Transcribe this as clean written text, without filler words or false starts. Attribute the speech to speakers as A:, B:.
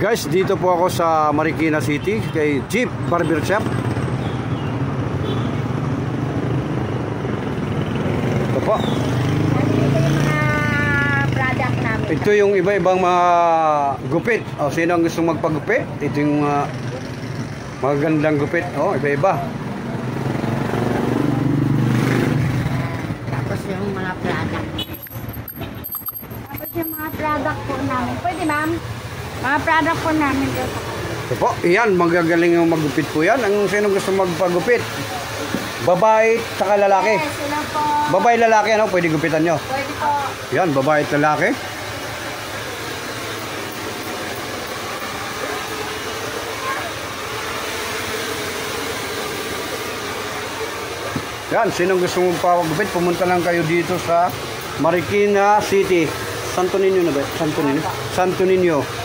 A: Guys, dito po ako sa Marikina City kay Jeep Barber Shop. Ito po. Ito yung iba-ibang mga gupit. O, sino ang gusto magpagupit? Ito yung magagandang gupit. O, iba-iba.
B: Tapos yung mga product. Tapos yung mga product po namin. Pwede, ma'am? Mga product po namin dito.
A: Ito po, yan, magagaling yung magupit po yan. Ang sino gusto magpagupit? Babae, saka lalaki.
B: Yes, sila po.
A: Babae, lalaki, ano? Pwede gupitan nyo.
B: Pwede po.
A: Yan, babae at lalaki. Yan, sino gusto magpagupit? Pumunta lang kayo dito sa Marikina City. Santo Niño na ba? Santo Niño? Santo Niño.